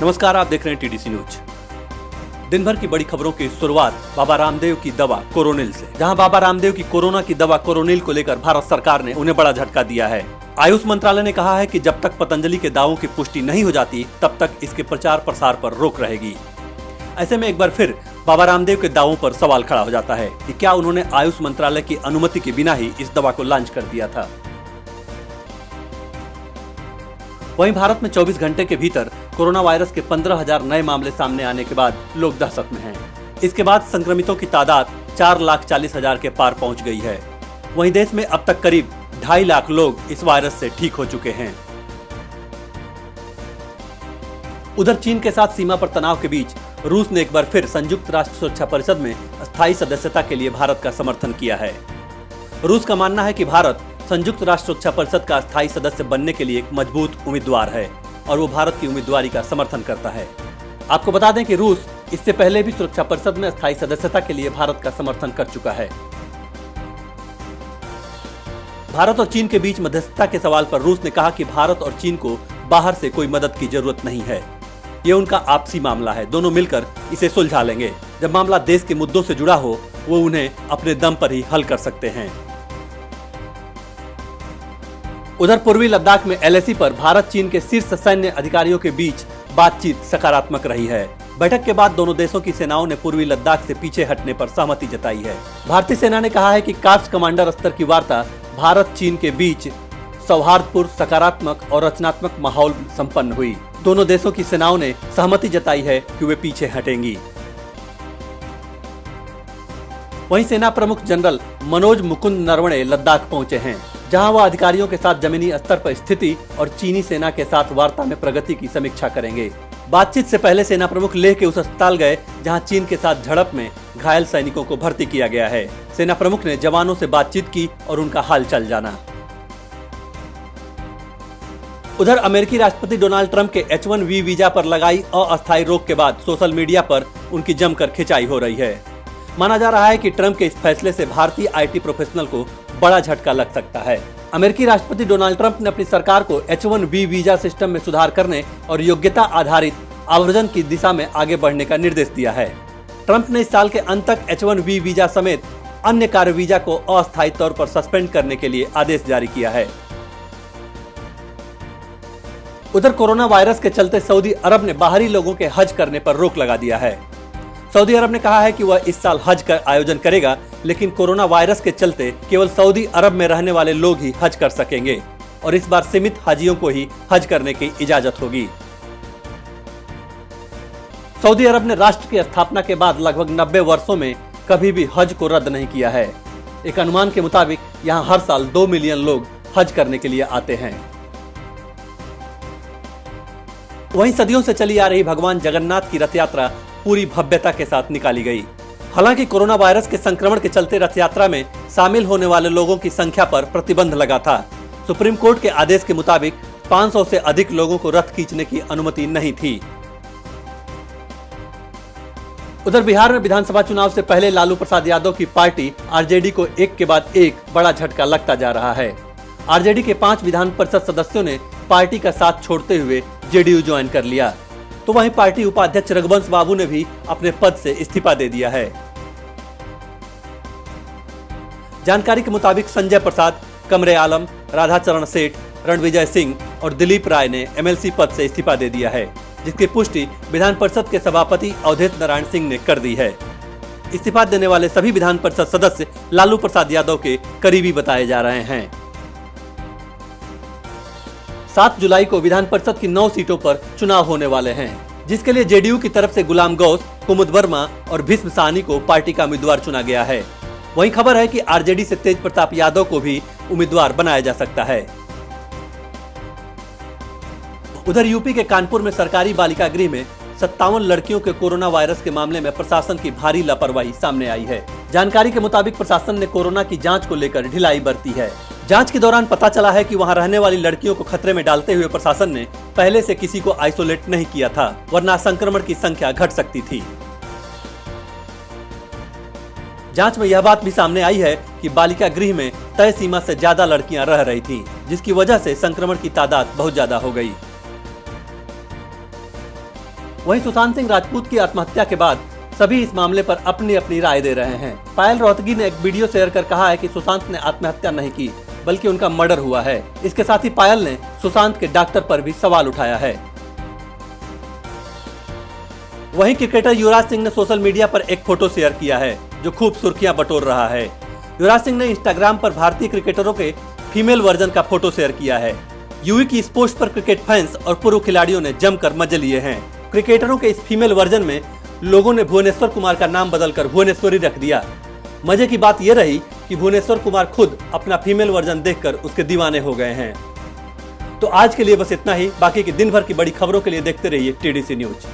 नमस्कार, आप देख रहे हैं टीडीसी न्यूज। दिन भर की बड़ी खबरों की शुरुआत बाबा रामदेव की दवा कोरोनिल से, जहां बाबा रामदेव की कोरोना की दवा कोरोनिल को लेकर भारत सरकार ने उन्हें बड़ा झटका दिया है। आयुष मंत्रालय ने कहा है कि जब तक पतंजलि के दावों की पुष्टि नहीं हो जाती तब तक इसके प्रचार प्रसार पर रोक रहेगी। ऐसे में एक बार फिर बाबा रामदेव के दावों पर सवाल खड़ा हो जाता है कि क्या उन्होंने आयुष मंत्रालय की अनुमति के बिना ही इस दवा को लॉन्च कर दिया था। वहीं भारत में 24 घंटे के भीतर कोरोना वायरस के 15,000 नए मामले सामने आने के बाद लोग दहशत में हैं। इसके बाद संक्रमितों की तादाद 4,40,000 के पार पहुंच गई है। वहीं देश में अब तक करीब 2.5 लाख लोग इस वायरस से ठीक हो चुके हैं। उधर चीन के साथ सीमा पर तनाव के बीच रूस ने एक बार फिर संयुक्त राष्ट्र सुरक्षा परिषद में स्थायी सदस्यता के लिए भारत का समर्थन किया है। रूस का मानना है कि भारत संयुक्त राष्ट्र सुरक्षा परिषद का स्थायी सदस्य बनने के लिए एक मजबूत उम्मीदवार है और वो भारत की उम्मीदवारी का समर्थन करता है। आपको बता दें कि रूस इससे पहले भी सुरक्षा परिषद में स्थायी सदस्यता के लिए भारत का समर्थन कर चुका है। भारत और चीन के बीच मध्यस्थता के सवाल पर रूस ने कहा कि भारत और चीन को बाहर से कोई मदद की जरूरत नहीं है, ये उनका आपसी मामला है, दोनों मिलकर इसे सुलझा लेंगे। जब मामला देश के मुद्दों से जुड़ा हो वो उन्हें अपने दम पर ही हल कर सकते हैं। उधर पूर्वी लद्दाख में LAC पर भारत चीन के शीर्ष सैन्य अधिकारियों के बीच बातचीत सकारात्मक रही है। बैठक के बाद दोनों देशों की सेनाओं ने पूर्वी लद्दाख से पीछे हटने पर सहमति जताई है। भारतीय सेना ने कहा है कि कार्प्स कमांडर स्तर की वार्ता भारत चीन के बीच सौहार्दपूर्ण, सकारात्मक और रचनात्मक माहौल संपन्न हुई। दोनों देशों की सेनाओं ने सहमति जताई है कि वे पीछे हटेंगी। वहीं सेना प्रमुख जनरल मनोज मुकुंद नरवणे लद्दाख पहुंचे हैं, जहां वह अधिकारियों के साथ जमीनी स्तर पर स्थिति और चीनी सेना के साथ वार्ता में प्रगति की समीक्षा करेंगे। बातचीत से पहले सेना प्रमुख लेह के उस अस्पताल गए जहां चीन के साथ झड़प में घायल सैनिकों को भर्ती किया गया है। सेना प्रमुख ने जवानों से बातचीत की और उनका हालचाल जाना। उधर अमेरिकी राष्ट्रपति डोनाल्ड ट्रंप के H-1B वीजा पर लगाई अस्थायी रोक के बाद सोशल मीडिया पर उनकी जमकर खिंचाई हो रही है। माना जा रहा है कि ट्रंप के इस फैसले से भारतीय IT प्रोफेशनल को बड़ा झटका लग सकता है। अमेरिकी राष्ट्रपति डोनाल्ड ट्रंप ने अपनी सरकार को H-1B वीजा सिस्टम में सुधार करने और योग्यता आधारित आवर्जन की दिशा में आगे बढ़ने का निर्देश दिया है। ट्रंप ने इस साल के अंत तक H-1B वीजा समेत अन्य कार्य वीजा को अस्थायी तौर पर सस्पेंड करने के लिए आदेश जारी किया है। उधर कोरोना वायरस के चलते सऊदी अरब ने बाहरी लोगों के हज करने पर रोक लगा दिया है। सऊदी अरब ने कहा है कि वह इस साल हज का आयोजन करेगा, लेकिन कोरोना वायरस के चलते केवल सऊदी अरब में रहने वाले लोग ही हज कर सकेंगे और इस बार सीमित हाजियों को ही हज करने की इजाजत होगी। सऊदी अरब ने राष्ट्र की स्थापना के बाद लगभग 90 वर्षों में कभी भी हज को रद्द नहीं किया है। एक अनुमान के मुताबिक यहाँ हर साल 2 मिलियन लोग हज करने के लिए आते हैं। वहीं सदियों से चली आ रही भगवान जगन्नाथ की रथ यात्रा पूरी भव्यता के साथ निकाली गई। हालांकि कोरोना वायरस के संक्रमण के चलते रथ यात्रा में शामिल होने वाले लोगों की संख्या पर प्रतिबंध लगा था। सुप्रीम कोर्ट के आदेश के मुताबिक 500 से अधिक लोगों को रथ खींचने की अनुमति नहीं थी। उधर बिहार में विधानसभा चुनाव से पहले लालू प्रसाद यादव की पार्टी RJD को एक के बाद एक बड़ा झटका लगता जा रहा है। RJD के 5 विधान परिषद सदस्यों ने पार्टी का साथ छोड़ते हुए JDU ज्वाइन कर लिया, तो वहीं पार्टी उपाध्यक्ष रघुवंश बाबू ने भी अपने पद से इस्तीफा दे दिया है। जानकारी के मुताबिक संजय प्रसाद, कमरे आलम, राधाचरण सेठ, रणविजय सिंह और दिलीप राय ने MLC पद से इस्तीफा दे दिया है, जिसकी पुष्टि विधान परिषद के सभापति अवधेश नारायण सिंह ने कर दी है। इस्तीफा देने वाले सभी विधान परिषद सदस्य लालू प्रसाद यादव के करीबी बताए जा रहे हैं। 7 जुलाई को विधान परिषद की 9 सीटों पर चुनाव होने वाले हैं, जिसके लिए JDU की तरफ से गुलाम गौस, कुमुद वर्मा और भीष्म साहनी को पार्टी का उम्मीदवार चुना गया है। वहीं खबर है कि RJD से तेज प्रताप यादव को भी उम्मीदवार बनाया जा सकता है। उधर यूपी के कानपुर में सरकारी बालिका गृह में 57 लड़कियों के कोरोना वायरस के मामले में प्रशासन की भारी लापरवाही सामने आई है। जानकारी के मुताबिक प्रशासन ने कोरोना की जांच को लेकर ढिलाई बरती है। जांच के दौरान पता चला है कि वहां रहने वाली लड़कियों को खतरे में डालते हुए प्रशासन ने पहले से किसी को आइसोलेट नहीं किया था, वरना संक्रमण की संख्या घट सकती थी। जांच में यह बात भी सामने आई है कि बालिका गृह में तय सीमा से ज्यादा लड़कियां रह रही थीं, जिसकी वजह से संक्रमण की तादाद बहुत ज्यादा हो गई। वहीं सुशांत सिंह राजपूत की आत्महत्या के बाद सभी इस मामले पर अपनी अपनी राय दे रहे हैं। पायल रोहतगी ने एक वीडियो शेयर कर कहा है कि सुशांत ने आत्महत्या नहीं की बल्कि उनका मर्डर हुआ है। इसके साथ ही पायल ने सुशांत के डॉक्टर पर भी सवाल उठाया है। वहीं क्रिकेटर युवराज सिंह ने सोशल मीडिया पर एक फोटो शेयर किया है जो खूब सुर्खियां बटोर रहा है। युवराज सिंह ने इंस्टाग्राम पर भारतीय क्रिकेटरों के फीमेल वर्जन का फोटो शेयर किया है। युवी की इस पोस्ट पर क्रिकेट फैंस और पूर्व खिलाड़ियों ने जमकर मजे लिए हैं। क्रिकेटरों के इस फीमेल वर्जन में लोगों ने भुवनेश्वर कुमार का नाम बदलकर भुवनेश्वरी रख दिया। मजे की बात यह रही कि भुवनेश्वर कुमार खुद अपना फीमेल वर्जन देखकर उसके दीवाने हो गए हैं। तो आज के लिए बस इतना ही। बाकी की दिन भर की बड़ी खबरों के लिए देखते रहिए TDC न्यूज।